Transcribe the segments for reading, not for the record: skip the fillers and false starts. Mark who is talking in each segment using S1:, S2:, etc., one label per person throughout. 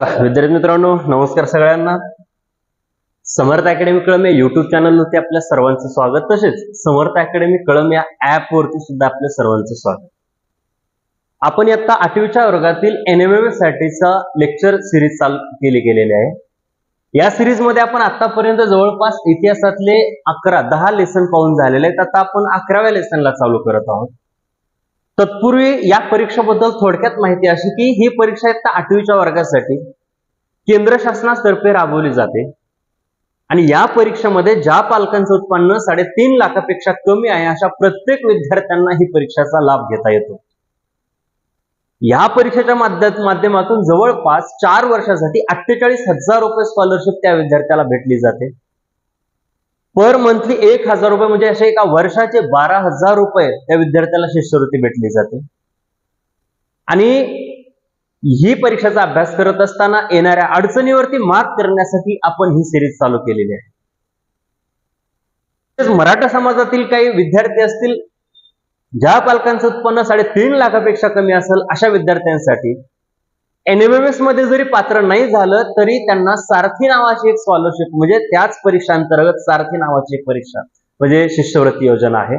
S1: विद्यार्थी मित्रांनो, नमस्कार सगळ्यांना. समर्थ अकॅडमी कळम या युट्यूब चॅनलवरती आपल्या सर्वांचं स्वागत. तसेच समर्थ अकॅडमी कळम या ऍप वरती सुद्धा आपल्या सर्वांचं स्वागत. आपण आता 8वीच्या वर्गातील एनएमएमएस साठीचा लेक्चर सिरीज चालू केलेली आहे. या सिरीज मध्ये आपण आतापर्यंत जवळपास इतिहासातले 10 लेसन पाहून झालेले आहेत. आता आपण 11व्या लेसनला चालू करत आहोत. तत्पूर्वी या परीक्षेबद्दल थोडक्यात माहिती अशी की ही परीक्षा आता 8वीच्या वर्गासाठी केंद्र शासनातर्फे राबवली जाते आणि या परीक्षेमध्ये ज्या पालकांचं उत्पन्न 3.5 लाखापेक्षा कमी आहे अशा प्रत्येक विद्यार्थ्यांना ही परीक्षेचा लाभ घेता येतो. या परीक्षेच्या माध्यमातून जवळपास 4 वर्षासाठी 48,000 रुपये स्कॉलरशिप त्या विद्यार्थ्याला भेटली जाते. पर मंथली 1,000 रुपये म्हणजे असे एका वर्षाचे 12,000 रुपये त्या विद्यार्थ्याला शिष्यवृत्ती भेटली जाते. आणि ही परीक्षेचा अभ्यास करत असताना येणाऱ्या अडचणीवरती मात करण्यासाठी आपण ही सिरीज चालू केलेली आहे. मराठा समाजातील काही विद्यार्थी असतील ज्या पालकांचं उत्पन्न 3.5 लाखापेक्षा कमी असेल अशा विद्यार्थ्यांसाठी एनएमएमएस मध्ये जरी पात्र नाही झालं तरी त्यांना सारथी नावाची एक स्कॉलरशिप म्हणजे त्याच परीक्षांतर्गत सारथी नावाची एक परीक्षा म्हणजे शिष्यवृत्ती योजना आहे.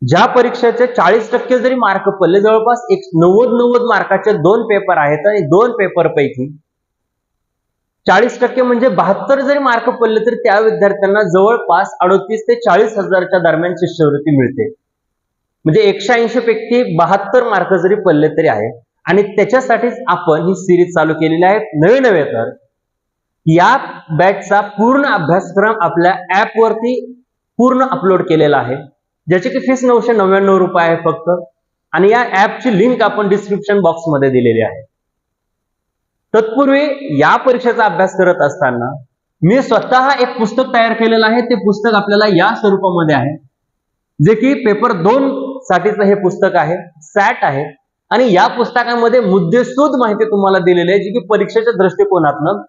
S1: ज्या परीक्षेचे 40% जरी मार्क पडले, जवळपास 90 मार्काचे 2 पेपर आहेत आणि 2 पेपर पैकी 40% म्हणजे 72 जरी मार्क पडले तरी त्या विद्यार्थ्यांना जवळपास 38 ते 40 हजारच्या दरम्यान शिष्यवृत्ती मिळते. म्हणजे 180 पैकी 72 मार्क जरी पडले तरी आहे. आणि त्याच्यासाठीच आपण ही सिरीज चालू केलेली आहे. नवे तर या बॅचचा पूर्ण अभ्यासक्रम आपल्या ऍप वरती पूर्ण अपलोड केलेला आहे, ज्याची की फीस 999 रुपये आहे फक्त. आणि या ऍपची लिंक आपण डिस्क्रिप्शन बॉक्स मध्ये दिलेली आहे. तत्पूर्वी या परीक्षेचा अभ्यास करत असताना मी स्वतः एक पुस्तक तयार केलेलं आहे. ते पुस्तक आपल्याला या स्वरूपामध्ये आहे, जे की पेपर 2 साठीचं हे पुस्तक आहे, सॅट आहे. आणि या पुस्तकामध्ये मुद्देसूद माहिती तुम्हाला दिलेली आहे, जी की परीक्षेच्या दृष्टिकोनातून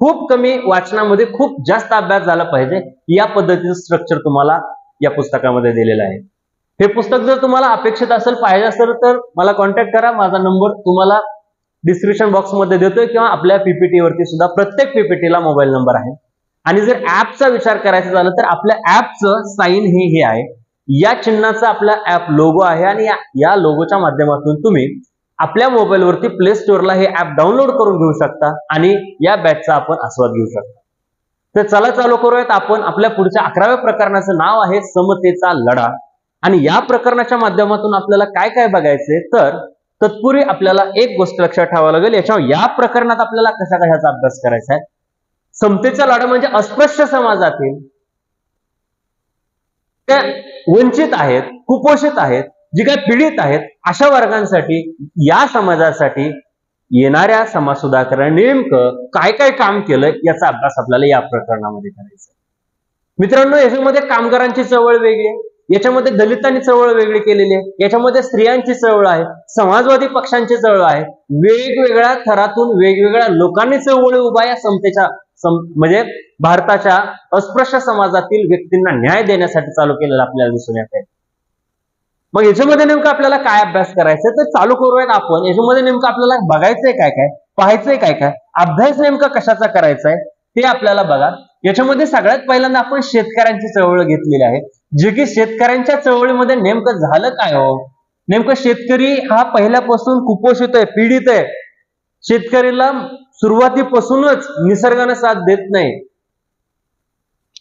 S1: खूप कमी वाचनामध्ये खूप जास्त अभ्यास झाला पाहिजे या पद्धतीचं स्ट्रक्चर तुम्हाला या पुस्तकामध्ये दिलेलं आहे. हे पुस्तक जर तुम्हाला अपेक्षित असेल, पाहिजे असेल तर मला कॉन्टॅक्ट करा. माझा नंबर तुम्हाला डिस्क्रिप्शन बॉक्स मध्ये देतोय किंवा आपल्या पीपीटी वरती सुद्धा प्रत्येक पीपीटीला मोबाईल नंबर आहे. आणि जर ऍपचा विचार करायचा झाला तर आपल्या ऍपचं साइन हे आहे, या चिन्हाचा आपला ऍप लोगो आहे आणि या लोगोच्या माध्यमातून तुम्ही आपल्या मोबाईल वरती प्ले स्टोअरला हे ऍप डाउनलोड करून घेऊ शकता आणि या बॅचचा आपण आस्वाद घेऊ शकता. तर चला चालू करूयात. आपण आपल्या पुढच्या 11व्या प्रकरणाचं नाव आहे समतेचा लढा. आणि या प्रकरणाच्या माध्यमातून आपल्याला काय काय बघायचंय, तर तत्पूर्वी आपल्याला एक गोष्ट लक्षात ठेवावं लागेल. या प्रकरणात आपल्याला कशाचा अभ्यास करायचा आहे. समतेचा लढा म्हणजे अस्पृश्य समाजातील त्या वंचित आहेत, कुपोषित आहेत, जी काही पीडित आहेत अशा वर्गांसाठी, या समाजासाठी येणाऱ्या समाज सुधारकांनी नेमकं काय काय काम केलं याचा अभ्यास आपल्याला या प्रकरणामध्ये करायचा. मित्रांनो, याच्यामध्ये कामगारांची चळवळ वेगळी आहे, याच्यामध्ये दलितांनी चळवळ वेगळी केलेली आहे, याच्यामध्ये स्त्रियांची चळवळ आहे, समाजवादी पक्षांची चळवळ आहे. वेगवेगळ्या थरातून वेगवेगळ्या लोकांनी चळवळी उभा या समतेच्या म्हणजे भारताच्या अस्पृश्य समाजातील व्यक्तींना न्याय देण्यासाठी चालू केलेला आपल्याला दिसून येत आहे. मग याच्यामध्ये नेमकं आपल्याला काय अभ्यास करायचा तर चालू करूयात आपण. याच्यामध्ये नेमकं आपल्याला बघायचंय काय काय, पाहायचंय काय काय, अभ्यास नेमका कशाचा करायचा आहे ते आपल्याला बघा. याच्यामध्ये सगळ्यात पहिल्यांदा आपण शेतकऱ्यांची चळवळ घेतलेली आहे, जे की शेतकऱ्यांच्या चळवळीमध्ये नेमकं झालं काय हो. नेमकं शेतकरी हा पहिल्यापासून कुपोषित आहे, पीडित आहे. शेतकरीला सुरुवातीपासूनच निसर्गाने साथ देत नाही.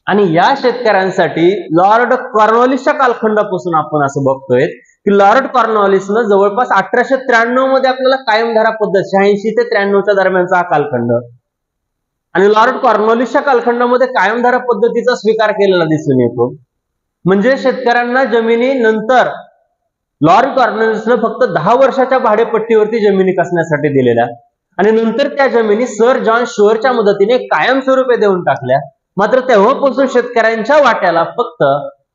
S1: आणि या शेतकऱ्यांसाठी लॉर्ड कॉर्नवॉलिसच्या कालखंडापासून आपण असं बघतोय की लॉर्ड कॉर्नवॉलिसनं जवळपास 1893 मध्ये आपल्याला कायमधारा पद्धत 86 ते 93च्या दरम्यानचा हा कालखंड, आणि लॉर्ड कॉर्नवॉलिसच्या कालखंडामध्ये कायमधारा पद्धतीचा स्वीकार केलेला दिसून येतो. म्हणजे शेतकऱ्यांना जमिनी नंतर लॉर्ड कॉर्नवॉलिसनं फक्त 10 वर्षाच्या भाडेपट्टीवरती जमिनी कसण्यासाठी दिलेल्या आणि नंतर त्या जमिनी सर जॉन शोअरच्या मदतीने कायमस्वरूपी देऊन टाकल्या. मात्र तेव्हापासून शेतकऱ्यांच्या वाट्याला फक्त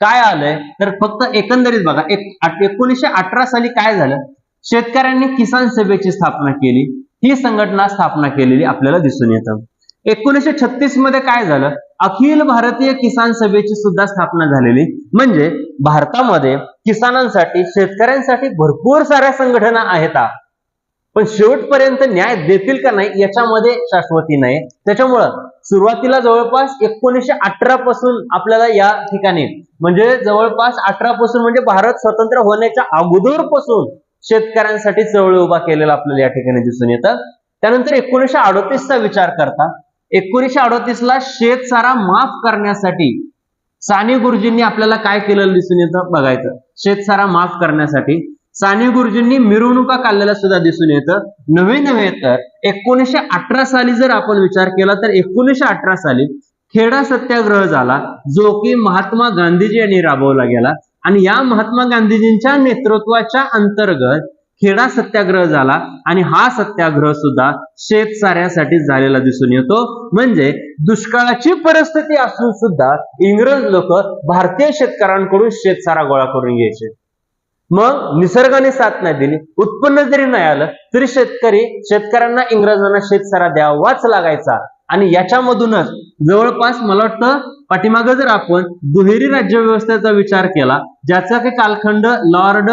S1: काय आलंय तर फक्त एकंदरीत बघा 1918 साली काय झालं, शेतकऱ्यांनी किसान सभेची स्थापना केली. ही संघटना स्थापना केलेली आपल्याला दिसून येतं. 1936 मध्ये काय झालं, अखिल भारतीय किसान सभेची सुद्धा स्थापना झालेली. म्हणजे भारतामध्ये किसानांसाठी, शेतकऱ्यांसाठी भरपूर साऱ्या संघटना आहेत, पण शेवटपर्यंत न्याय देतील का नाही याच्यामध्ये शाश्वती नाही. त्याच्यामुळं सुरुवातीला जवळपास 1918 पासून आपल्याला या ठिकाणी म्हणजे जवळपास 18 पासून म्हणजे भारत स्वतंत्र होण्याच्या अगोदर पासून शेतकऱ्यांसाठी चळवळी उभा केलेला आपल्याला या ठिकाणी दिसून येतं. त्यानंतर 1938चा विचार करता 1938ला शेतसारा माफ करण्यासाठी साने गुरुजींनी आपल्याला काय केलेलं दिसून येतं बघायचं. शेतसारा माफ करण्यासाठी साने गुरुजींनी मिरवणुका काढलेल्या सुद्धा दिसून येतं. नव्हे तर 1918 साली जर आपण विचार केला तर 1918 साली खेडा सत्याग्रह झाला, जो की महात्मा गांधीजी यांनी राबवला गेला आणि या महात्मा गांधीजींच्या नेतृत्वाच्या अंतर्गत खेडा सत्याग्रह झाला आणि हा सत्याग्रह सुद्धा शेतसाऱ्यासाठी झालेला दिसून येतो. म्हणजे दुष्काळाची परिस्थिती असून सुद्धा इंग्रज लोक भारतीय शेतकऱ्यांकडून शेतसारा गोळा करून घ्यायचे. मग निसर्गाने साथ नाही दिली, उत्पन्न जरी नाही आलं तरी शेतकऱ्यांना इंग्रजांना शेतसारा द्यावाच लागायचा. आणि याच्यामधूनच जवळपास मला वाटतं पाठीमागे जर आपण दुहेरी राज्यव्यवस्थेचा विचार केला, ज्याचा काही कालखंड लॉर्ड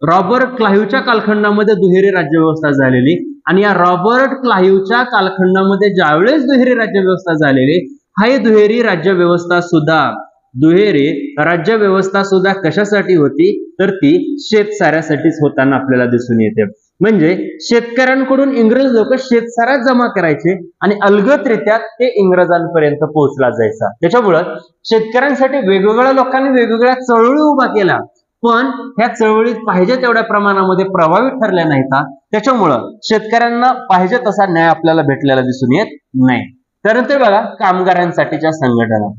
S1: रॉबर्ट क्लाइव्हच्या कालखंडामध्ये दुहेरी राज्यव्यवस्था झालेली आणि या रॉबर्ट क्लाइव्हच्या कालखंडामध्ये ज्यावेळेस दुहेरी राज्यव्यवस्था झालेली, हा दुहेरी राज्यव्यवस्था सुद्धा कशासाठी होती तर ती शेतसाऱ्यासाठीच होताना आपल्याला दिसून येते. म्हणजे शेतकऱ्यांकडून इंग्रज लोक शेतसारा जमा करायचे आणि अलगदरित्या ते इंग्रजांपर्यंत पोहोचला जायचा. त्याच्यामुळं शेतकऱ्यांसाठी वेगवेगळ्या लोकांनी वेगवेगळ्या चळवळी उभा केल्या, पण ह्या चळवळीत पाहिजे तेवढ्या प्रमाणामध्ये प्रभावी ठरल्या नाहीत. त्याच्यामुळं शेतकऱ्यांना पाहिजे तसा न्याय आपल्याला भेटलेला दिसून येत नाही. त्यानंतर बघा कामगारांसाठीच्या संघटना,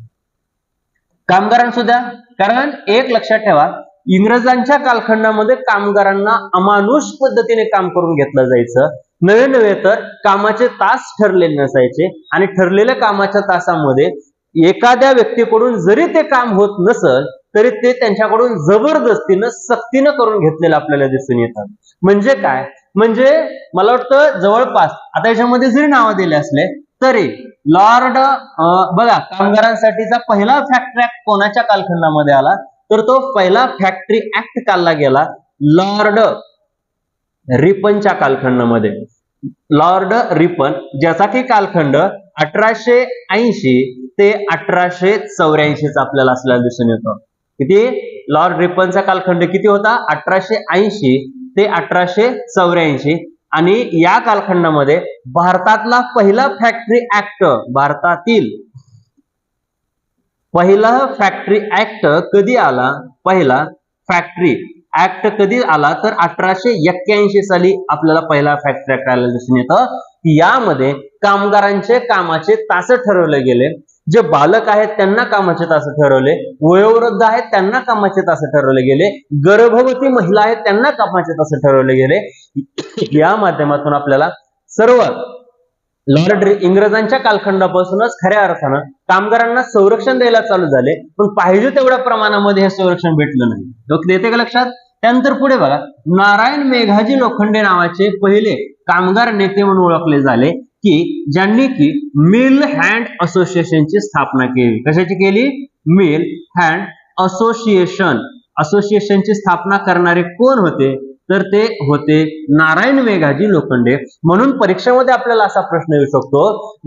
S1: कामगारांसुद्धा, कारण एक लक्षात ठेवा, इंग्रजांच्या कालखंडामध्ये कामगारांना अमानुष पद्धतीने काम करून घेतलं जायचं. नवे तर कामाचे तास ठरलेले नसायचे आणि ठरलेल्या कामाच्या तासामध्ये एखाद्या व्यक्तीकडून जरी ते काम होत नसल तरी ते त्यांच्याकडून जबरदस्तीनं सक्तीनं करून घेतलेलं आपल्याला दिसून येतात. म्हणजे काय, म्हणजे मला वाटतं जवळपास आता याच्यामध्ये जरी नावं दिले असले तरी लॉर्ड बघा कामगारांसाठीचा पहिला फॅक्टरी ऍक्ट कोणाच्या कालखंडामध्ये आला तर तो पहिला फॅक्टरी ऍक्ट काढला गेला लॉर्ड रिपनच्या कालखंडामध्ये. लॉर्ड रिपन ज्याचा की कालखंड 1880 ते 1884 आपल्याला असलेला दिसून येतो. किती, लॉर्ड रिपनचा कालखंड किती होता, 1880 ते 1884. आणि या कालखंडामध्ये भारतातला पहिला फॅक्टरी ऍक्ट, भारतातील पहिला फॅक्टरी ऍक्ट कधी आला, पहिला फॅक्टरी ऍक्ट कधी आला तर 1881 साली आपल्याला पहिला फॅक्टरी ऍक्ट आला दिसून येतं. यामध्ये कामगारांचे कामाचे तास ठरवले गेले, जे बालक आहेत त्यांना कामाचे तास ठरवले, वयोवृद्ध आहेत त्यांना कामाचे तास ठरवले गेले, गर्भवती महिला आहेत त्यांना कामाचे तास ठरवले गेले. या माध्यमातून आपल्याला सर्व लॉर्ड इंग्रजांच्या कालखंडापासूनच खऱ्या अर्थानं कामगारांना संरक्षण द्यायला चालू झाले, पण पाहिजे तेवढ्या प्रमाणामध्ये हे संरक्षण भेटलं नाही. येते का लक्षात? त्यानंतर पुढे बघा, नारायण मेघाजी लोखंडे नावाचे पहिले कामगार नेते म्हणून ओळखले झाले की ज्यांनी की मिल हँड असोसिएशनची स्थापना केली. कशाची केली? मिल हँड असोसिएशनची स्थापना करणारे कोण होते तर ते होते नारायण मेघाजी लोखंडे. म्हणून परीक्षेमध्ये आपल्याला असा प्रश्न येऊ शकतो,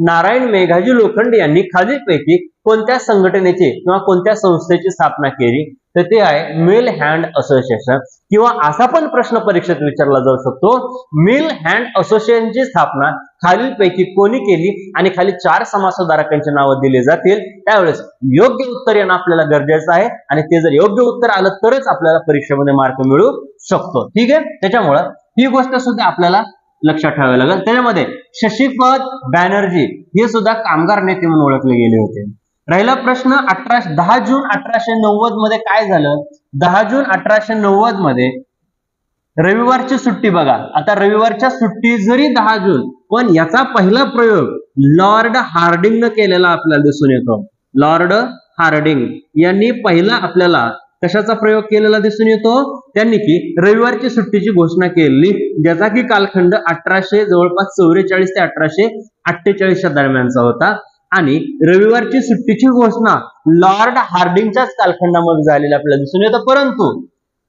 S1: नारायण मेघाजी लोखंडे यांनी खालीलपैकी कोणत्या संघटनेची किंवा कोणत्या संस्थेची स्थापना केली तर ते आहे मिल हँड असोसिएशन. किंवा असा पण प्रश्न परीक्षेत विचारला जाऊ शकतो, मिल हँड असोसिएशनची स्थापना खालीलपैकी कोणी केली आणि खाली 4 समाजसुधारकांची नावं दिली जातील. त्यावेळेस योग्य उत्तर येणं आपल्याला गरजेचं आहे आणि ते जर योग्य उत्तर आलं तरच आपल्याला परीक्षेमध्ये मार्क मिळू शकतो. ठीक आहे, त्याच्यामुळं ही गोष्ट सुद्धा आपल्याला लक्षात ठेवावी लागेल. त्याच्यामध्ये शशीपद बॅनर्जी हे सुद्धा कामगार नेते म्हणून ओळखले गेले होते. राहिला प्रश्न 10 जून 1890 मध्ये काय झालं. 10 जून 1890 मध्ये रविवारची सुट्टी बघा. आता रविवारच्या सुट्टी जरी 10 जून, पण याचा पहिला प्रयोग लॉर्ड हार्डिंगने केलेला आपल्याला दिसून येतो. लॉर्ड हार्डिंग यांनी पहिला आपल्याला कशाचा प्रयोग केलेला दिसून येतो, त्यांनी की रविवारची सुट्टीची घोषणा केली, ज्याचा की कालखंड 1800 जवळपास 44 ते 1848 दरम्यानचा होता. आणि रविवारची सुट्टीची घोषणा लॉर्ड हार्डिंगच्याच कालखंडामध्ये झालेली आपल्याला दिसून येतं. परंतु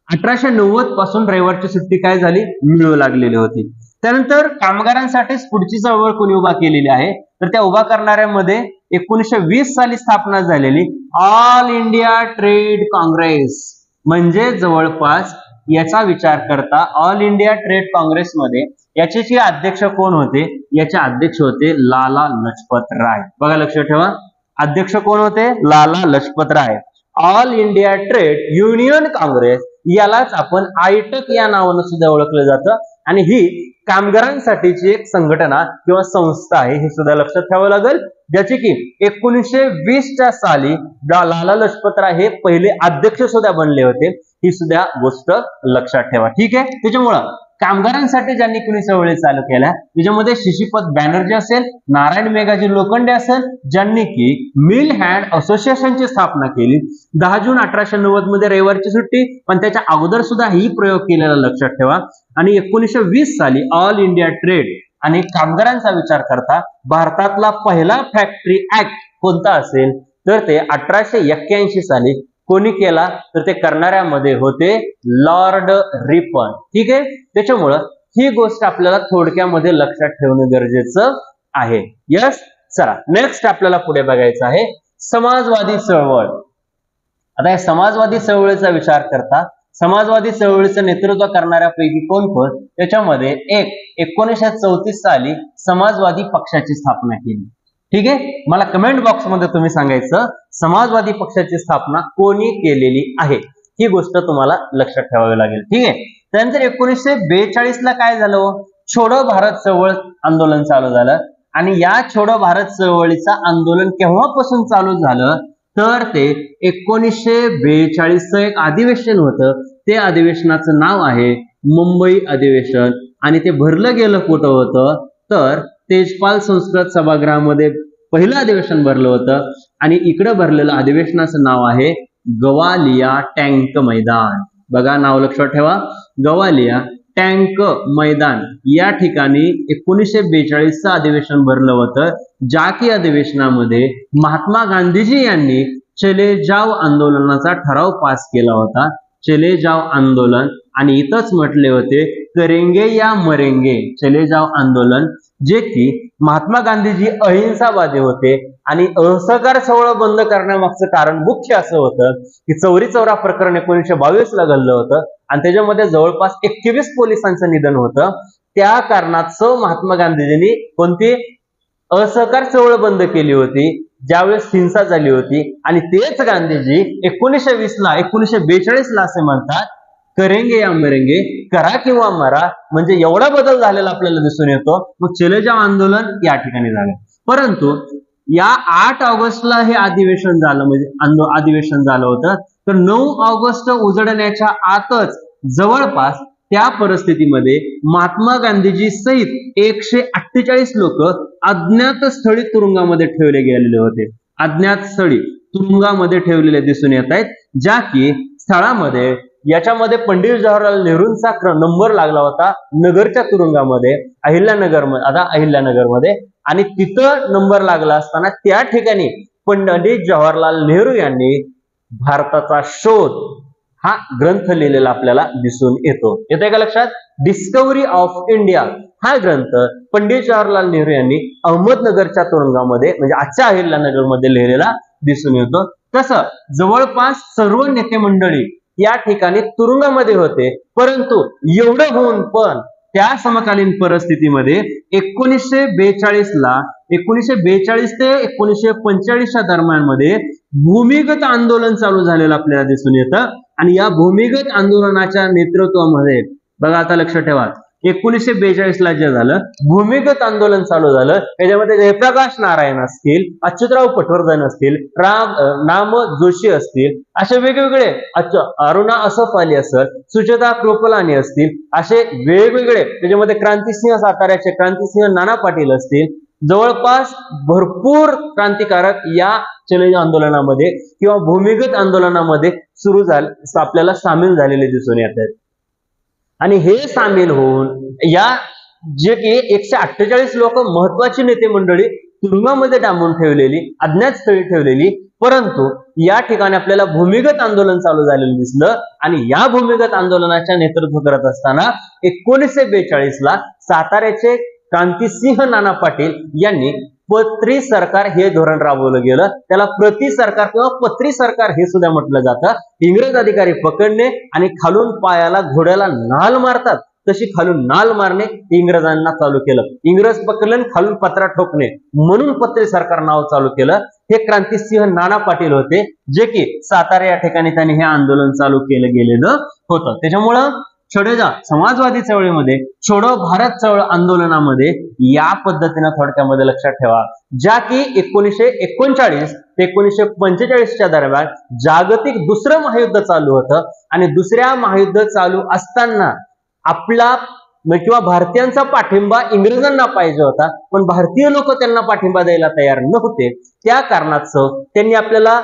S1: 1890 पासून रविवारची सुट्टी काय झाली, मिळू लागलेली होती. त्यानंतर कामगारांसाठीच पुढची चळवळ कोणी उभा केलेली आहे, तर त्या उभा करणाऱ्यामध्ये 1920 साली स्थापना झालेली ऑल इंडिया ट्रेड काँग्रेस, म्हणजे जवळपास याचा विचार करता ऑल इंडिया ट्रेड काँग्रेसमध्ये याचे जे अध्यक्ष कोण होते, याचे अध्यक्ष होते लाला लजपत राय. बघा लक्षात ठेवा, अध्यक्ष कोण होते, Lala Lajpat Rai. All India Trade Union Congress यालाच आपण आयटक या नावानं सुद्धा ओळखलं जातं आणि ही कामगारांसाठीची एक संघटना किंवा संस्था आहे, हे सुद्धा लक्षात ठेवावं लागेल, ज्याची की 1920च्या साली लाला लजपत राय हे पहिले अध्यक्ष सुद्धा बनले होते. ही सुद्धा गोष्ट लक्षात ठेवा. ठीक आहे. त्याच्यामुळं कामगारांसाठी ज्यांनी कुणी चळवळी चालू केल्या त्याच्यामध्ये शिशीपत बॅनर्जी असेल, नारायण मेघाजी लोखंडे असेल, ज्यांनी की मिल हँड असोसिएशनची स्थापना केली. 10 जून 1890 मध्ये रविवारची सुट्टी, पण त्याच्या अगोदर सुद्धा ही प्रयोग केलेला लक्षात ठेवा. आणि 1920 साली ऑल इंडिया ट्रेड आणि कामगारांचा विचार करता भारतातला पहिला फॅक्टरी ऍक्ट कोणता असेल, तर ते 1881 साली कोणी केला, तर ते करणाऱ्यामध्ये होते लॉर्ड रिपन. ठीक आहे. त्याच्यामुळं ही गोष्ट आपल्याला थोडक्यामध्ये लक्षात ठेवणं गरजेचं आहे. यस. चला नेक्स्ट आपल्याला पुढे बघायचं आहे समाजवादी चळवळ. आता या समाजवादी चळवळीचा विचार करता समाजवादी चळवळीचं नेतृत्व करणाऱ्यापैकी कोण कोण, त्याच्यामध्ये 1934 साली समाजवादी पक्षाची स्थापना केली. ठीक आहे. मला कमेंट बॉक्स मध्ये तुम्ही सांगायचं समाजवादी पक्षाची स्थापना कोणी केलेली आहे, ही गोष्ट तुम्हाला लक्षात ठेवावी लागेल. ठीक आहे. त्यानंतर 1942 ला काय झालं, छोडो भारत चळवळ आंदोलन चालू झालं आणि या छोडो भारत चळवळीचं आंदोलन केव्हापासून चालू झालं, तर ते 1942चं एक अधिवेशन होतं. ते अधिवेशनाचं नाव आहे मुंबई अधिवेशन आणि ते भरलं गेलं कुठं होतं, तर तेजपाल संस्कृत सभागृहामध्ये पहिलं अधिवेशन भरलं होतं आणि इकडे भरलेलं अधिवेशनाचं नाव आहे गवालिया टँक मैदान. बघा नाव लक्षात ठेवा, गवालिया टँक मैदान या ठिकाणी 1942चं अधिवेशन भरलं होतं, ज्या की अधिवेशनामध्ये महात्मा गांधीजी यांनी चले जाव आंदोलनाचा ठराव पास केला होता. चले जाव आंदोलन आणि इथंच म्हटले होते करेंगे या मरेंगे, चले जाव आंदोलन, जे की महात्मा गांधीजी अहिंसावादी होते आणि असहकार चळवळ बंद करण्यामागचं कारण मुख्य असं होतं की चौरी चौरा प्रकरण 1922 ला घडलं होतं आणि त्याच्यामध्ये जवळपास 21 पोलिसांचं निधन होतं. त्या कारणाचं महात्मा गांधीजींनी कोणती असहकार चळवळ बंद केली होती, ज्यावेळेस हिंसा झाली होती. आणि तेच गांधीजी 1942 ला असे म्हणतात करेंगे या मरेंगे, करा किंवा मरा, म्हणजे एवढा बदल झालेला आपल्याला दिसून येतो. मग चले जाव आंदोलन या ठिकाणी झालं. परंतु या 8 ऑगस्टला हे अधिवेशन झालं, म्हणजे अधिवेशन झालं होतं, तर 9 ऑगस्ट उजळण्याच्या आतच जवळपास त्या परिस्थितीमध्ये महात्मा गांधीजी सहित 148 लोक अज्ञात स्थळी तुरुंगामध्ये ठेवले गेलेले होते. अज्ञात स्थळी तुरुंगामध्ये ठेवलेले दिसून येत आहेत, ज्या की स्थळामध्ये याच्यामध्ये पंडित जवाहरलाल नेहरूंचा नंबर लागला होता नगरच्या तुरुंगामध्ये, अहिल्यानगरमध्ये, आणि तिथं नंबर लागला असताना त्या ठिकाणी पंडित जवाहरलाल नेहरू यांनी भारताचा शोध हा ग्रंथ लिहिलेला आपल्याला दिसून येतो. येते का लक्षात? डिस्कव्हरी ऑफ इंडिया हा ग्रंथ पंडित जवाहरलाल नेहरू यांनी अहमदनगरच्या तुरुंगामध्ये, म्हणजे आजच्या अहिल्यानगरमध्ये लिहिलेला दिसून येतो. तसं जवळपास सर्व नेते मंडळी या ठिकाणी तुरुंगामध्ये होते. परंतु एवढं होऊन पण त्या समकालीन परिस्थितीमध्ये 1942 ते 1945 दरम्यान मध्ये भूमिगत आंदोलन चालू झालेलं आपल्याला दिसून येतं. आणि या भूमिगत आंदोलनाच्या नेतृत्वामध्ये बघा, आता लक्षात ठेवा, 1942 ला जे झालं भूमिगत आंदोलन चालू झालं, त्याच्यामध्ये जयप्रकाश नारायण असतील, अच्युतराव पटवर्धन असतील, नाम जोशी असतील, असे वेगवेगळे, अरुणा असफ अली असेल, सुचेता कृपलानी असतील, असे वेगवेगळे, त्याच्यामध्ये क्रांतिसिंह साताऱ्याचे क्रांतिसिंह नाना पाटील असतील, जवळपास भरपूर क्रांतिकारक या चले जाव आंदोलनामध्ये किंवा भूमिगत आंदोलनामध्ये सुरू झाले, आपल्याला सामील झालेले दिसून येत आहेत. आणि हे सामील होऊन या जे की 148 लोक महत्वाची नेते मंडळी तुरुंगामध्ये डांबून ठेवलेली, अज्ञात स्थळी ठेवलेली, परंतु या ठिकाणी आपल्याला भूमिगत आंदोलन चालू झालेलं दिसलं आणि या भूमिगत आंदोलनाच्या नेतृत्व करत असताना 1942 ला साताऱ्याचे क्रांतिसिंह नाना पाटील यांनी पत्री सरकार हे धोरण राबवलं गेलं. त्याला प्रति सरकार किंवा पत्री सरकार हे सुद्धा म्हटलं जातं. इंग्रज अधिकारी पकडणे आणि खालून पायाला घोड्याला नाल मारतात तशी खालून नाल मारणे इंग्रजांना चालू केलं. इंग्रज पकडले खालून पत्रा ठोकणे म्हणून पत्री सरकार नाव चालू केलं. हे क्रांतिसिंह नाना पाटील होते जे की सातारा या ठिकाणी त्यांनी हे आंदोलन चालू केलं गेलेलं होतं. त्याच्यामुळं छोडोजा समाजवादी चळवळीमध्ये छोडो भारत चळवळ आंदोलनामध्ये या पद्धतीने थोडक्यामध्ये लक्षात ठेवा, ज्या की 1939 ते 1945च्या दरम्यान जागतिक दुसरं महायुद्ध चालू होतं आणि दुसऱ्या महायुद्ध चालू असताना आपला किंवा भारतीयांचा पाठिंबा इंग्रजांना पाहिजे होता, पण भारतीय लोक त्यांना पाठिंबा द्यायला तयार नव्हते. त्या कारणास्तव त्यांनी आपल्याला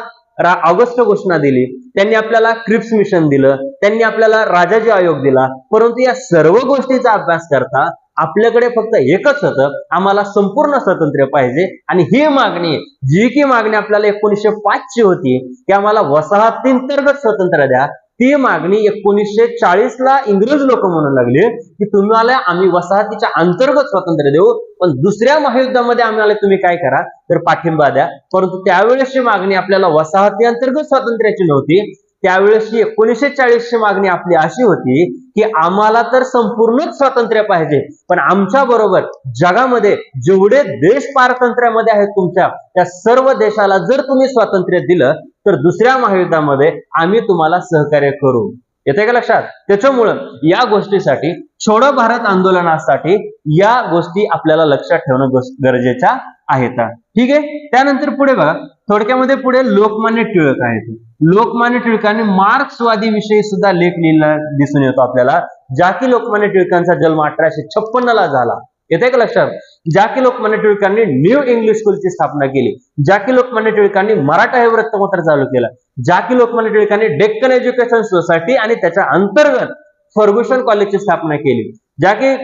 S1: ऑगस्ट घोषणा दिली, त्यांनी आपल्याला क्रिप्स मिशन दिलं, त्यांनी आपल्याला राजाजी आयोग दिला. परंतु या सर्व गोष्टीचा अभ्यास करता आपल्याकडे फक्त एकच होतं, आम्हाला संपूर्ण स्वातंत्र्य पाहिजे. आणि ही मागणी, जी की मागणी आपल्याला 1905 ची होती की आम्हाला वसाहतींतर्गत स्वातंत्र्य द्या, ती मागणी 1940 ला इंग्रज लोक म्हणू लागले की तुम्हाला आम्ही वसाहतीच्या अंतर्गत स्वातंत्र्य देऊ, पण दुसऱ्या महायुद्धामध्ये आम्हाला तुम्ही काय करा तर पाठिंबा द्या. परंतु त्यावेळेसची मागणी आपल्याला वसाहती अंतर्गत स्वातंत्र्याची नव्हती. त्यावेळेसची 1940 ची मागणी आपली अशी होती की आम्हाला तर संपूर्ण स्वातंत्र्य पाहिजे, पण आमच्या बरोबर जगामध्ये जेवढे देश पारतंत्र्यामध्ये आहेत तुमच्या त्या सर्व देशाला जर तुम्ही स्वातंत्र्य दिलं तर दुसऱ्या महायुद्धामध्ये आम्ही तुम्हाला सहकार्य करू. येते का लक्षात? त्याच्यामुळं या गोष्टीसाठी छोडो भारत आंदोलनासाठी या गोष्टी आपल्याला लक्षात ठेवणं गरजेच्या आहेत. ठीक आहे. त्यानंतर पुढे बघा, थोडक्यामध्ये पुढे लोकमान्य टिळक आहेत. लोकमान्य टिळकांनी मार्क्सवादी विषयी सुद्धा लेख लिहिला दिसून येतो आपल्याला, ज्या की लोकमान्य टिळकांचा जन्म 1856 ला झाला. येते का लक्षात? ज्या की लोकमान्य टिळकांनी न्यू इंग्लिश स्कूलची स्थापना केली, ज्या की लोकमान्य टिळकांनी मराठा हे वृत्तपत्र चालू केलं, ज्या की लोकमान्य टिळकांनी डेक्कन एज्युकेशन सोसायटी आणि त्याच्या अंतर्गत फर्ग्युसन कॉलेजची स्थापना केली, ज्या की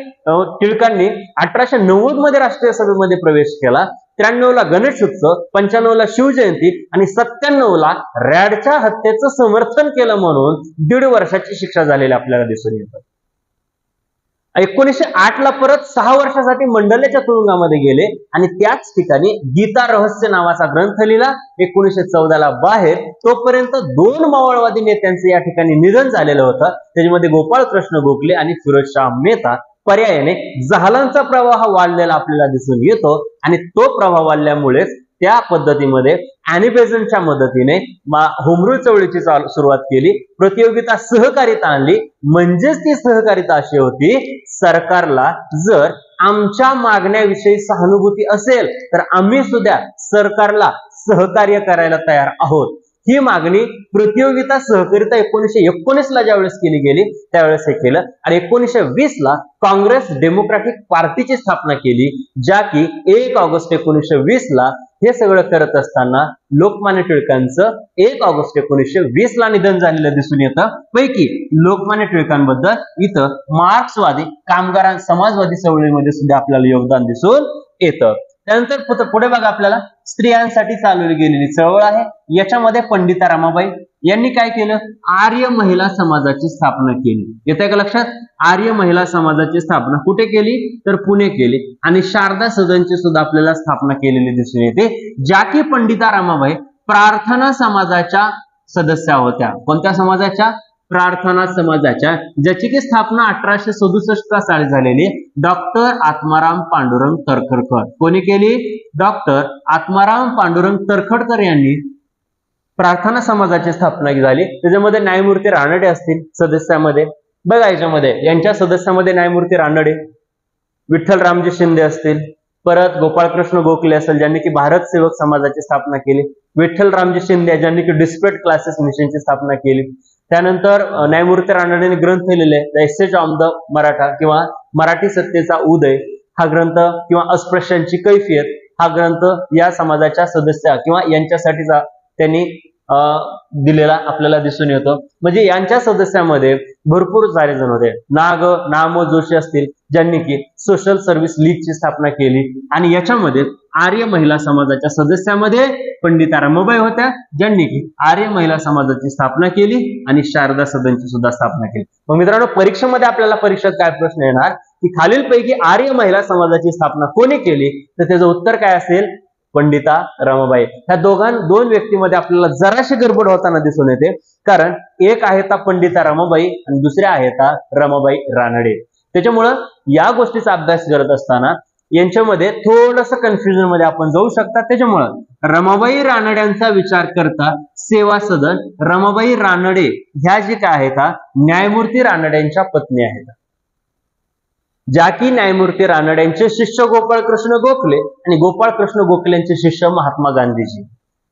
S1: टिळकांनी 1890 मध्ये राष्ट्रीय सभेमध्ये प्रवेश केला, 93 ला गणेश उत्सव, 95 ला शिवजयंती आणि 97 ला रॅडच्या हत्येचं समर्थन केलं म्हणून 1.5 वर्षाची शिक्षा झालेली आपल्याला दिसून येतं. 1908 ला परत 6 वर्षासाठी मंडलेच्या तुरुंगामध्ये गेले आणि त्याच ठिकाणी गीता रहस्य नावाचा ग्रंथ लिहिला. 1914 ला बाहेर, तोपर्यंत 2 मावळवादी नेत्यांचे या ठिकाणी निधन झालेलं होतं. त्याच्यामध्ये गोपाळ कृष्ण गोखले आणि फिरोजशाह मेहता. पर्यायाने जहालांचा प्रवाह वाढलेला आपल्याला दिसून येतो आणि तो प्रवाह वाढल्यामुळे त्या पद्धतीमध्ये अॅनी बेझंटच्या मदतीने होमरूल चळवळीची सुरुवात केली, प्रतियोगिता सहकारिता आणली. म्हणजेच ती सहकारिता अशी होती, सरकारला जर आमच्या मागण्याविषयी सहानुभूती असेल तर आम्ही सुद्धा सरकारला सहकार्य करायला तयार आहोत. ही मागणी प्रतियोगिता सहकारिता 1919 ला ज्यावेळेस केली गेली त्यावेळेस हे केलं आणि 1920 ला काँग्रेस डेमोक्रॅटिक पार्टीची स्थापना केली, ज्या की 1 ऑगस्ट 1920 ला हे सगळं करत असताना लोकमान्य टिळकांचं 1 ऑगस्ट 1920 ला निधन झालेलं दिसून येतं. पैकी लोकमान्य टिळकांबद्दल इथं मार्क्सवादी कामगार समाजवादी चळवळीमध्ये सुद्धा आपल्याला योगदान दिसून येतं. त्यानंतर पुढे बघा, आपल्याला स्त्रियांसाठी चालवली गेलेली चळवळ आहे. याच्यामध्ये पंडिता रमाबाई यांनी काय केलं, आर्य महिला समाजाची स्थापना केली. येते का लक्षात? आर्य महिला समाजाची स्थापना कुठे केली तर पुणे केली आणि शारदा सदनची सुद्धा आपल्याला स्थापना केलेली दिसून येते, ज्या की पंडिता रमाबाई प्रार्थना समाजाच्या सदस्या होत्या. कोणत्या समाजाच्या? प्रार्थना समाजाच्या, ज्याची की स्थापना 1867 साली झालेली डॉक्टर आत्माराम पांडुरंग तरखडकर. कोणी केली? डॉक्टर आत्माराम पांडुरंग तरखडकर यांनी प्रार्थना समाजाची स्थापना झाली. त्याच्यामध्ये न्यायमूर्ती रानडे असतील सदस्यामध्ये. बघा याच्यामध्ये यांच्या सदस्यामध्ये न्यायमूर्ती रानडे, विठ्ठल रामजी शिंदे असतील, परत गोपाळकृष्ण गोखले असेल ज्यांनी की भारत सेवक समाजाची स्थापना केली, विठ्ठल रामजी शिंदे ज्यांनी की डिस्पेट क्लासेस मिशनची स्थापना केली. त्यानंतर न्यायमूर्ती रानडेने ग्रंथ लिहिले the essays on the Maratha किंवा मराठी सत्तेचा उदय हा ग्रंथ, किंवा अस्पृश्यांची कैफियत हा ग्रंथ या समाजाच्या सदस्या किंवा यांच्यासाठीचा त्यांनी दिलेला आपल्याला दिसून येतो. म्हणजे यांच्या सदस्यामध्ये भरपूर सारे जण होते. नामो जोशी असतील, ज्यांनी की सोशल सर्व्हिस लीगची स्थापना केली. आणि याच्यामध्ये आर्य महिला समाजाच्या सदस्यामध्ये पंडिता रमाबाई होत्या, ज्यांनी की आर्य महिला समाजाची स्थापना केली आणि शारदा सदनची सुद्धा स्थापना केली. मग मित्रांनो, परीक्षेमध्ये आपल्याला परीक्षेत काय प्रश्न येणार की खालीलपैकी आर्य महिला समाजाची स्थापना कोणी केली, तर त्याचं उत्तर काय असेल, पंडिता रमाबाई. ह्या दोन व्यक्तीमध्ये आपल्याला जराशी गडबड होताना दिसून येते, कारण एक आहेत पंडिता रमाबाई आणि दुसऱ्या आहेत रमाबाई रानडे. त्याच्यामुळं या गोष्टीचा अभ्यास करत असताना यांच्यामध्ये थोडस कन्फ्युजन मध्ये आपण जाऊ शकता. त्याच्यामुळं रमाबाई रानड्यांचा विचार करता सेवा सदन, रमाबाई रानडे ह्या जे काय आहेत न्यायमूर्ती रानड्यांच्या पत्नी आहेत, ज्या की न्यायमूर्ती रानड्यांचे शिष्य गोपाळकृष्ण गोखले आणि गोपाळकृष्ण गोखलेंचे शिष्य महात्मा गांधीजी.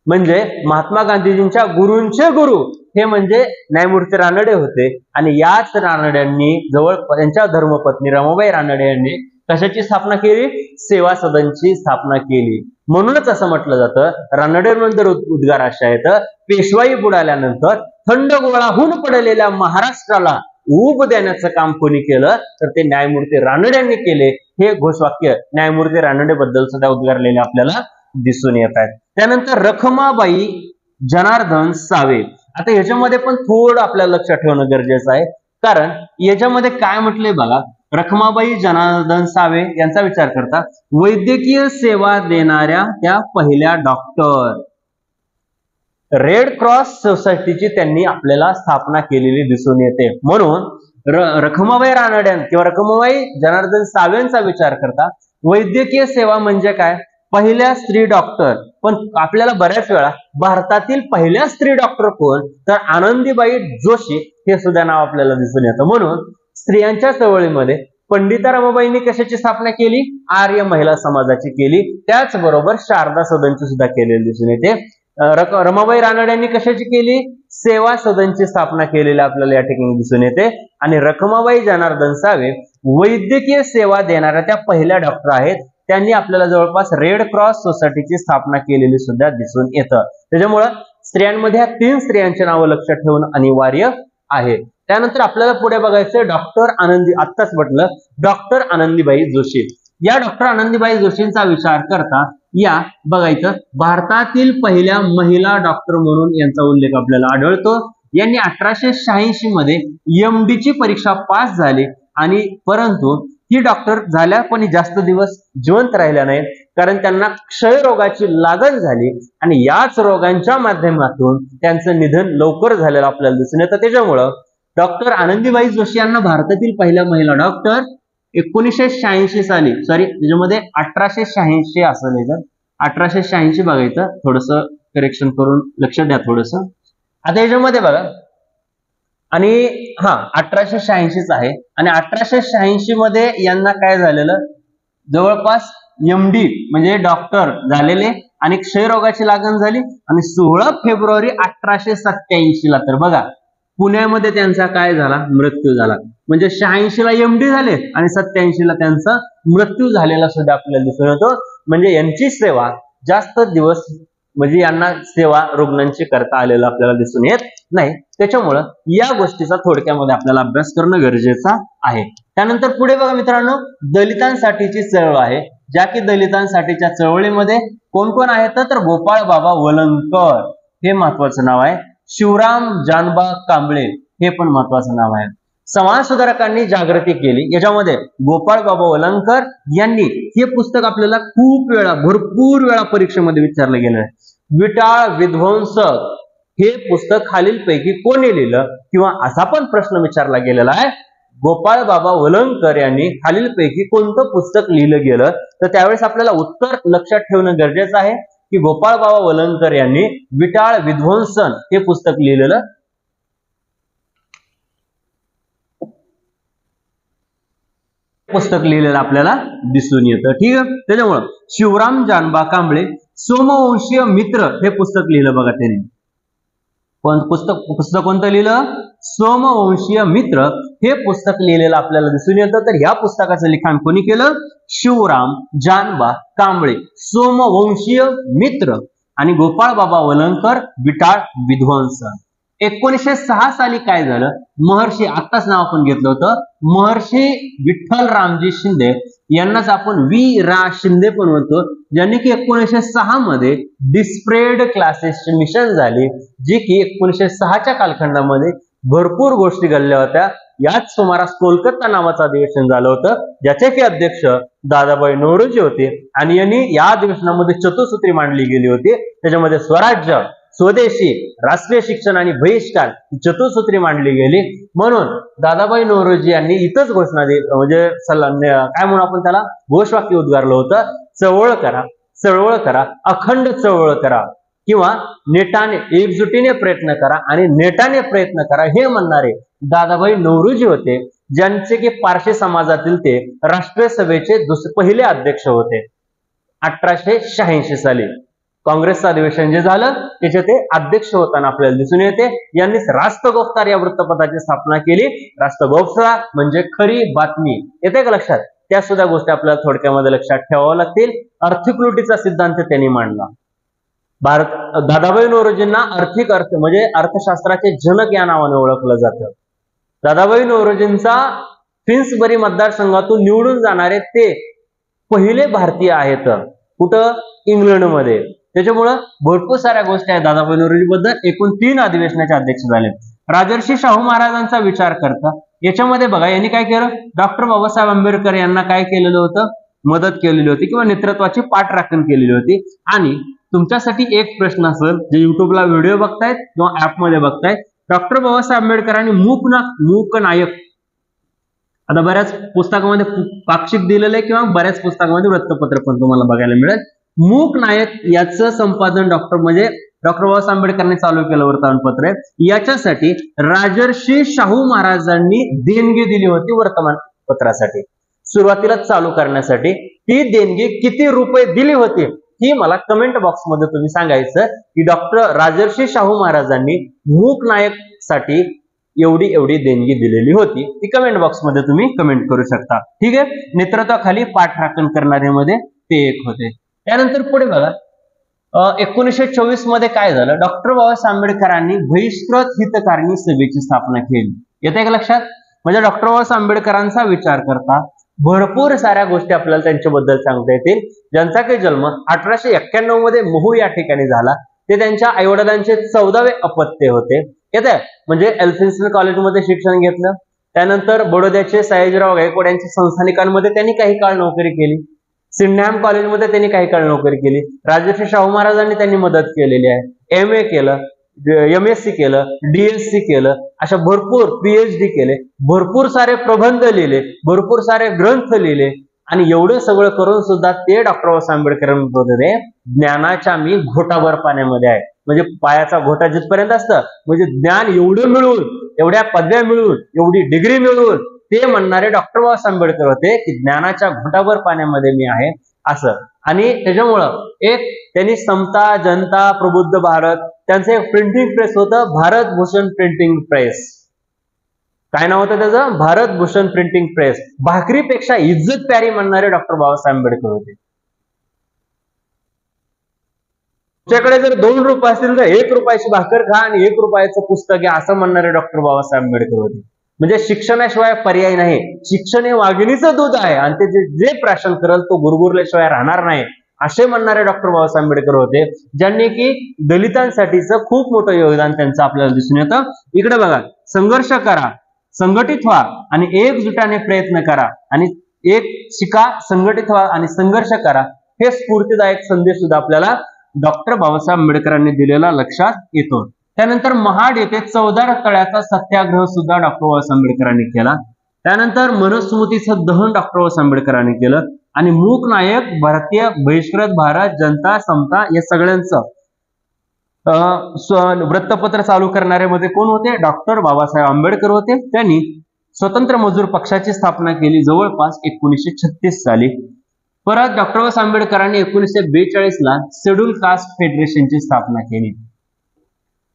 S1: म्हणजे महात्मा गांधीजींच्या गुरूंचे गुरु हे म्हणजे न्यायमूर्ती रानडे होते. आणि याच रानड्यांनी त्यांच्या धर्मपत्नी रमाबाई रानडे यांनी कशाची स्थापना केली, सेवा सदनची स्थापना केली. म्हणूनच असं म्हटलं जातं, रानडेनंतर उद्गार असे आहेत, पेशवाई बुडाल्यानंतर थंड गोळाहून पडलेल्या महाराष्ट्राला ऊब देण्याचं काम कोणी केलं, तर ते न्यायमूर्ती रानड्यांनी केले. हे घोषवाक्य न्यायमूर्ती रानडे बद्दल सुद्धा उद्गारलेले आपल्याला दिसून येत आहेत. त्यानंतर रखमाबाई जनार्दन सावे. आता ह्याच्यामध्ये पण थोडं आपल्याला लक्षात ठेवणं गरजेचं आहे, कारण याच्यामध्ये काय म्हटलंय बघा, रखमाबाई जनार्दन सावे यांचा विचार करता वैद्यकीय सेवा देणाऱ्या त्या पहिल्या डॉक्टर. रेड क्रॉस सोसायटीची त्यांनी आपल्याला स्थापना केलेली दिसून येते. म्हणून रखमाबाई रानड्यां किंवा रखमाबाई जनार्दन सावेंचा विचार करता वैद्यकीय सेवा म्हणजे काय, पहिल्या स्त्री डॉक्टर. पण आपल्याला बऱ्याच वेळा भारतातील पहिल्या स्त्री डॉक्टर कोण, तर आनंदीबाई जोशी हे सुद्धा नाव आपल्याला दिसून येतं. म्हणून स्त्रियांच्या चळवळीमध्ये पंडिता रमाबाईंनी कशाची स्थापना केली, आर्य महिला समाजाची केली. त्याचबरोबर शारदा सदनची सुद्धा केलेली दिसून येते. रमाबाई रानड्यांनी कशाची केली, सेवा सदनची स्थापना केलेली आपल्याला या ठिकाणी दिसून येते. आणि रखमाबाई जनार्दन सावे वैद्यकीय सेवा देणाऱ्या त्या पहिल्या डॉक्टर आहेत. त्यांनी आपल्याला जवळपास रेड क्रॉस सोसायटीची स्थापना केलेली सुद्धा दिसून येतं. त्याच्यामुळं स्त्रियांमध्ये ह्या 3 स्त्रियांची नावं लक्षात ठेवणं अनिवार्य आहे. त्यानंतर आपल्याला पुढे बघायचं डॉक्टर आनंदी, आत्ताच म्हटलं डॉक्टर आनंदीबाई जोशी. या डॉक्टर आनंदीबाई जोशींचा विचार करता या बघायचं भारतातील पहिल्या महिला डॉक्टर म्हणून यांचा उल्लेख आपल्याला आढळतो. यांनी 1886 मध्ये MD ची परीक्षा पास झाली आणि परंतु ही डॉक्टर झाल्या पण जास्त दिवस जिवंत राहिल्या नाहीत, कारण त्यांना क्षयरोगाची लागण झाली आणि याच रोगांच्या माध्यमातून त्यांचं निधन लवकर झालेलं आपल्याला दिसून येतं. त्याच्यामुळं डॉक्टर आनंदीबाई जोशी यांना भारतातील पहिल्या महिला डॉक्टर 1986 साली, त्याच्यामध्ये 1886 असं नाही, 1886 बघायचं, थोडस करेक्शन करून लक्ष द्या थोडस. आता याच्यामध्ये बघा, आणि 1886 आहे. आणि 1886 मध्ये यांना काय झालेलं, जवळपास MD म्हणजे डॉक्टर झालेले आणि क्षयरोगाची लागण झाली. आणि 16 फेब्रुवारी 1887 ला तर बघा पुण्यामध्ये त्यांचा काय झाला, मृत्यू झाला. म्हणजे 86 ला MD झाले आणि 87 ला त्यांचा मृत्यू झालेला सुद्धा आपल्याला दिसून येतो. म्हणजे यांची सेवा जास्त दिवस म्हणजे यांना सेवा रुग्णांची करता आलेलं आपल्याला दिसून येत नाही. त्याच्यामुळं या गोष्टीचा थोडक्यामध्ये आपल्याला अभ्यास करणं गरजेचं आहे. त्यानंतर पुढे बघा मित्रांनो, दलितांसाठीची चळवळ आहे, ज्या की दलितांसाठीच्या चळवळीमध्ये कोण कोण आहेत, तर गोपाळ बाबा वलंगकर हे महत्वाचं नाव आहे. शिवराम जानबा कांबळे हे पण महत्वाचं नाव आहे. समाज सुधारकांनी जागृती केली, याच्यामध्ये गोपाळ बाबा वलंगकर यांनी हे पुस्तक आपल्याला खूप वेळा, भरपूर वेळा परीक्षेमध्ये विचारलं गेलं आहे. विटाळ विध्वंसक हे पुस्तक खालीलपैकी कोणी लिहिलं, किंवा असा पण प्रश्न विचारला गेलेला आहे, गोपाळ बाबा वलंगकर यांनी खालीलपैकी कोणतं पुस्तक लिहिलं गेलं, तर त्यावेळेस आपल्याला उत्तर लक्षात ठेवणं गरजेचं आहे की गोपाळ बाबा वलंगकर यांनी विटाळ विध्वंसन हे पुस्तक लिहिलेलं आपल्याला दिसून येतं. ठीक आहे. त्याच्यामुळं शिवराम जानबा कांबळे सोमवंशीय मित्र हे पुस्तक लिहिलं बघा त्यांनी. पुस्तक कोणतं लिहिलं, सोमवंशीय मित्र हे पुस्तक लिहिलेलं आपल्याला दिसून येतं. तर ह्या पुस्तकाचं लिखाण कोणी केलं, शिवराम जानबा कांबळे, सोमवंशीय मित्र. आणि गोपाळ बाबा वलंगकर विटाळ विध्वंसन. 1906 साली काय झालं, महर्षी, आत्ताच नाव आपण घेतलं होतं, महर्षी विठ्ठल रामजी शिंदे यांनाच आपण वी रा शिंदे पण म्हणतो, ज्यांनी की 1906 मध्ये डिस्प्रेड क्लासेसची मिशन झाली, जी की 1906च्या कालखंडामध्ये भरपूर गोष्टी घडल्या होत्या. याच सुमारास कोलकाता नावाचं अधिवेशन झालं होतं, ज्याचे की अध्यक्ष दादाभाई नौरोजी होते आणि यांनी या अधिवेशनामध्ये चतुसूत्री मांडली गेली होती. त्याच्यामध्ये स्वराज्य, स्वदेशी, राष्ट्रीय शिक्षण आणि बहिष्कार ही चतुसूत्री मांडली गेली. म्हणून दादाभाई नौरोजी यांनी इथंच घोषणा म्हणजे काय म्हणून आपण त्याला घोषवाक्य उद्गारलं होतं, चळवळ करा, चळवळ करा, अखंड चळवळ करा, किंवा नेटाने, एकजुटीने प्रयत्न करा आणि नेटाने प्रयत्न करा, हे म्हणणारे दादाभाई नौरोजी होते, ज्यांचे की पारशी समाजातील ते राष्ट्रीय सभेचे पहिले अध्यक्ष होते. 1886 साली काँग्रेसचं अधिवेशन जे झालं त्याचे ते अध्यक्ष होताना आपल्याला दिसून येते. यांनीच राष्ट्रगोफ्तार या वृत्तपत्राची स्थापना केली. राष्ट्रगोफ्तार म्हणजे खरी बातमी, येते का लक्षात? त्या सुद्धा गोष्टी आपल्याला थोडक्यामध्ये लक्षात ठेवाव्या लागतील. आर्थिक लुटीचा सिद्धांत त्यांनी मांडला. दादाभाई नौरोजींना आर्थिक अर्थ म्हणजे अर्थशास्त्राचे जनक या नावाने ओळखलं जातं. दादाभाई नौरोजींचा फिन्सबरी मतदारसंघातून निवडून जाणारे ते पहिले भारतीय आहेत. कुठं? इंग्लंडमध्ये. त्याच्यामुळं भरपूर साऱ्या गोष्टी आहेत दादाभाई नौरोजी बद्दल. एकूण 3 अधिवेशनाचे अध्यक्ष झाले. राजर्षी शाहू महाराजांचा विचार करता याच्यामध्ये बघा, यांनी काय केलं, डॉक्टर बाबासाहेब आंबेडकर यांना काय केलेलं होतं, मदत केलेली होती किंवा नेतृत्वाची पाठराखण केलेली होती. आणि तुमच्यासाठी एक प्रश्न असेल, जे युट्यूबला व्हिडिओ बघतायत किंवा ऍपमध्ये बघतायत, डॉक्टर बाबासाहेब आंबेडकरांनी मूक नायक, आता बऱ्याच पुस्तकामध्ये पाक्षिक दिलेलं आहे किंवा बऱ्याच पुस्तकामध्ये वृत्तपत्र पण तुम्हाला बघायला मिळेल. मूक नायक याचं संपादन डॉक्टर बाबासाहेब आंबेडकरांनी चालू केलं वर्तमानपत्र. याच्यासाठी राजर्षी शाहू महाराजांनी देणगी दिली होती वर्तमानपत्रासाठी सुरुवातीला चालू करण्यासाठी. ती देणगी किती रुपये दिली होती ही मला कमेंट बॉक्स मध्ये तुम्ही सांगायचं की डॉक्टर राजर्षी शाहू महाराजांनी मूक नायक साठी एवढी देणगी दिलेली होती. ती कमेंट बॉक्स मध्ये तुम्ही कमेंट करू शकता. ठीक आहे. नेतृत्वाखाली पाठराखण करणारे मध्ये ते एक होते. त्यानंतर पुढे बघा, 1924 मध्ये काय झालं, डॉक्टर बाबासाहेब आंबेडकरांनी बहिष्कृत हितकारिणी सभेची स्थापना केली. येते का लक्षात? म्हणजे डॉक्टर बाबासाहेब आंबेडकरांचा विचार करता भरपूर साऱ्या गोष्टी आपल्याला त्यांच्याबद्दल सांगता येतील. ज्यांचा काही जन्म 1891 मध्ये महू या ठिकाणी झाला. ते त्यांच्या आईवडिलांचे 14वे अपत्य होते. येते म्हणजे एल्फिन्स्टन कॉलेजमध्ये शिक्षण घेतलं. त्यानंतर बडोद्याचे सयाजीराव गायकवाड यांच्या संस्थानिकांमध्ये त्यांनी काही काळ नोकरी केली. सिडनहॅम कॉलेजमध्ये त्यांनी काही काळ नोकरी केली. राजर्षी शाहू महाराजांनी त्यांनी मदत केलेली आहे. MA केलं, MSc केलं, DSc केलं, अशा भरपूर PhD केले, भरपूर सारे प्रबंध लिहिले, भरपूर सारे ग्रंथ लिहिले. आणि एवढं सगळं करून सुद्धा ते डॉक्टर बाबासाहेब आंबेडकर म्हणत होते, ज्ञानाच्या मी घोटाभर पाण्यामध्ये आहे. म्हणजे पायाचा घोटा जिथपर्यंत असतं, म्हणजे ज्ञान एवढं मिळवून, एवढ्या पदव्या मिळवून, एवढी डिग्री मिळवून ते म्हणणारे डॉक्टर बाबासाहेब आंबेडकर होते की ज्ञानाच्या घोटाभर पाण्यामध्ये मी आहे असं. आणि त्याच्यामुळं एक त्यांनी समता, जनता, प्रबुद्ध भारत, त्यांचं एक प्रिंटिंग प्रेस होतं, भारत भूषण प्रिंटिंग प्रेस. काय नाव होतं त्याचं? Bharat Bhushan printing press. भाकरीपेक्षा इज्जत प्यारी म्हणणारे डॉक्टर बाबासाहेब आंबेडकर होते. तुमच्याकडे जर 2 रुपये असतील तर 1 रुपयाची भाकर खा आणि 1 रुपयाचं पुस्तक घ्या, असं म्हणणारे डॉक्टर बाबासाहेब आंबेडकर होते. म्हणजे शिक्षणाशिवाय पर्याय नाही. शिक्षण हे वाघिणीचं दूध आहे आणि ते जे प्राशन करेल तो गुरगुरल्याशिवाय राहणार नाही, असे म्हणणारे डॉक्टर बाबासाहेब आंबेडकर होते, ज्यांनी की दलितांसाठीचं खूप मोठं योगदान त्यांचं आपल्याला दिसून येतं. इकडे बघा, संघर्ष करा, संघटित व्हा आणि एकजुटाने प्रयत्न करा आणि एक शिका, संघटित व्हा आणि संघर्ष करा, हे स्फूर्तीदायक संदेश सुद्धा आपल्याला डॉक्टर बाबासाहेब आंबेडकरांनी दिलेला लक्षात येतो. त्यानंतर महाड येथे 14 तळ्याचा सत्याग्रह सुद्धा डॉक्टर बाबासाहेब आंबेडकरांनी केला. त्यानंतर मनुस्मृतीचं दहन डॉक्टर बाबासाहेब आंबेडकरांनी केलं. आणि मूक नायक, भारतीय, बहिष्कृत भारत, जनता, समता या सगळ्यांचं वृत्तपत्र चालू करणारे मध्ये कोण होते? डॉक्टर बाबासाहेब आंबेडकर होते. त्यांनी स्वतंत्र मजूर पक्षाची स्थापना केली जवळपास 1936 साली. परत डॉक्टर बाबासाहेब आंबेडकरांनी 1942 ला शेड्यूल कास्ट फेडरेशनची स्थापना केली.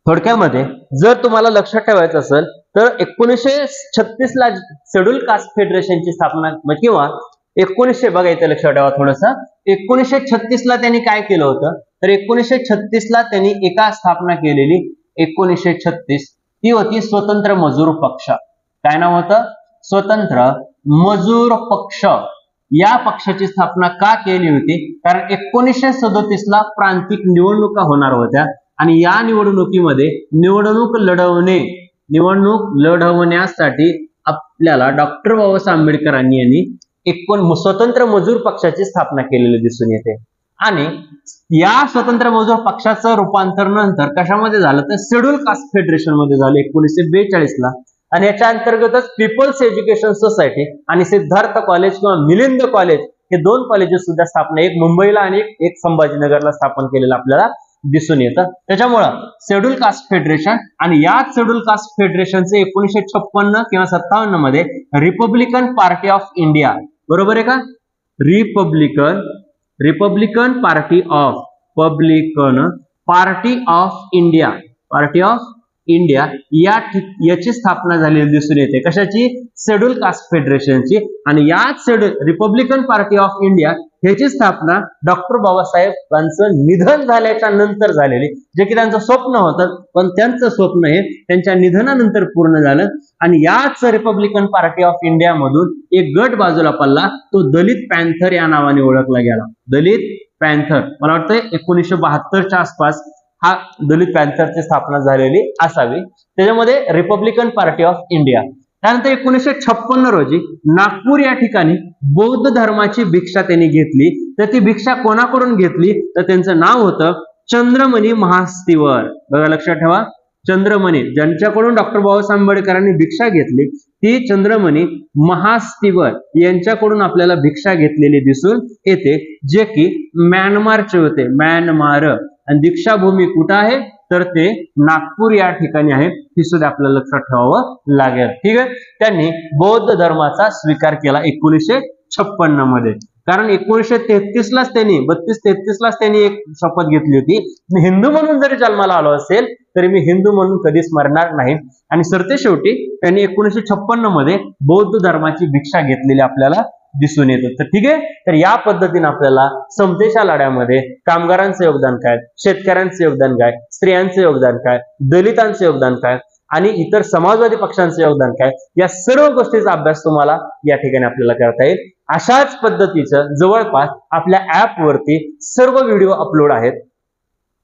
S1: थोडक्यामध्ये जर तुम्हाला लक्षात ठेवायचं असेल तर 1936 ला शेड्यूल कास्ट फेडरेशनची स्थापना किंवा 1900 बघा इथे लक्षात ठेवा थोडस, 1936 ला त्यांनी काय केलं होतं तर 1936 ला त्यांनी एका स्थापना केलेली 1936 ती होती स्वतंत्र मजूर पक्ष. काय नाव होतं? स्वतंत्र मजूर पक्ष. या पक्षाची स्थापना का केली होती? कारण 1937 ला प्रांतिक निवडणुका होणार होत्या आणि या निवडणुकीमध्ये निवडणूक लढवण्यासाठी आपल्याला डॉक्टर बाबासाहेब आंबेडकरांनी यांनी स्वतंत्र मजूर पक्षाची स्थापना केलेली दिसून येते. आणि या स्वतंत्र मजूर पक्षाचं रूपांतर नंतर कशामध्ये झालं तर शेड्यूल कास्ट फेडरेशन मध्ये झालं 1942 ला. आणि याच्या अंतर्गतच पीपल्स एज्युकेशन सोसायटी आणि सिद्धार्थ कॉलेज किंवा मिलिंद कॉलेज हे दोन कॉलेजेस सुद्धा स्थापना, एक मुंबईला आणि एक संभाजीनगरला स्थापन केलेलं आपल्याला दिसून येतं. त्याच्यामुळं शेड्यूल कास्ट फेडरेशन आणि याच शेड्यूल कास्ट फेडरेशनचे 1956 किंवा 57 मध्ये रिपब्लिकन पार्टी ऑफ इंडिया, बरोबर आहे का? रिपब्लिकन पार्टी ऑफ इंडिया याची स्थापना झालेली दिसून येते. कशाची? शेड्यूल कास्ट फेडरेशनची. आणि याच रिपब्लिकन पार्टी ऑफ इंडिया ह्याची स्थापना डॉक्टर बाबासाहेबांचं निधन झाल्याच्या नंतर झालेली, जे की त्यांचं स्वप्न होतं, पण त्यांचं स्वप्न हे त्यांच्या निधनानंतर पूर्ण झालं. आणि याच रिपब्लिकन पार्टी ऑफ इंडिया मधून एक गट बाजूला पडला, तो दलित पॅन्थर या नावाने ओळखला गेला. दलित पॅन्थर, मला वाटतं 1972च्या आसपास हा दलित पॅन्थरची स्थापना झालेली असावी. त्याच्यामध्ये रिपब्लिकन पार्टी ऑफ इंडिया. त्यानंतर 1956 रोजी नागपूर या ठिकाणी बौद्ध धर्माची भिक्षा त्यांनी घेतली. तर ती भिक्षा कोणाकडून घेतली? तर त्यांचं नाव होतं चंद्रमणी महास्तिवर. बघा, लक्षात ठेवा, चंद्रमणी, ज्यांच्याकडून डॉक्टर बाबासाहेब आंबेडकरांनी भिक्षा घेतली ती चंद्रमणी महास्तिवर यांच्याकडून आपल्याला भिक्षा घेतलेली दिसून येते, जे की म्यानमारचे होते. म्यानमार. आणि दीक्षाभूमी कुठं आहे? तर ते नागपूर या ठिकाणी आहे. ही सुद्धा आपल्याला लक्षात ठेवावं लागेल. ठीक आहे. त्यांनी बौद्ध धर्माचा स्वीकार केला 1956 मध्ये. कारण 1933 लाच त्यांनी 32-33 लाच त्यांनी एक शपथ घेतली होती, हिंदू म्हणून जरी जन्माला आलो असेल तरी मी हिंदू म्हणून कधीच मरणार नाही. आणि सरतेशेवटी त्यांनी 1956 मध्ये बौद्ध धर्माची भिक्षा घेतलेली आपल्याला दिसून येतं. तर ठीक आहे. तर या पद्धतीने आपल्याला समतेच्या लढ्यामध्ये कामगारांचं योगदान काय, शेतकऱ्यांचं योगदान काय, स्त्रियांचं योगदान काय, दलितांचं योगदान काय आणि इतर समाजवादी पक्षांचं योगदान काय, या सर्व गोष्टीचा अभ्यास तुम्हाला या ठिकाणी आपल्याला करता येईल. अशाच पद्धतीचं जवळपास आपल्या ऍप वरती सर्व व्हिडिओ अपलोड आहेत,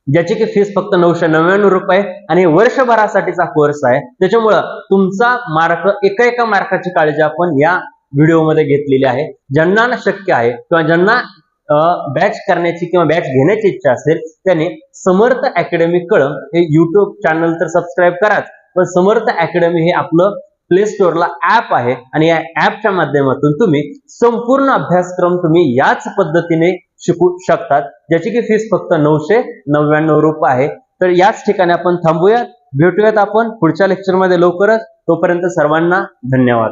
S1: ज्याची की फीस फक्त 999 रुपये आणि वर्षभरासाठीचा कोर्स आहे. त्याच्यामुळं तुमचा मार्क, एका मार्काची काळजी आपण या व्हिडिओमध्ये घेतलेली आहे. ज्यांना शक्य आहे किंवा ज्यांना बॅच करण्याची किंवा बॅच घेण्याची इच्छा असेल त्यांनी समर्थ अकॅडमी कळम हे युट्यूब चॅनल तर सबस्क्राईब कराच, पण समर्थ अकॅडमी हे आपलं प्ले स्टोअरला ऍप आहे आणि या ऍपच्या माध्यमातून तुम्ही संपूर्ण अभ्यासक्रम तुम्ही याच पद्धतीने शिकू शकतात, ज्याची की फीस फक्त 999 रुपये आहे. तर याच ठिकाणी आपण थांबूयात. भेटूयात आपण पुढच्या लेक्चरमध्ये लवकरच. तोपर्यंत सर्वांना धन्यवाद.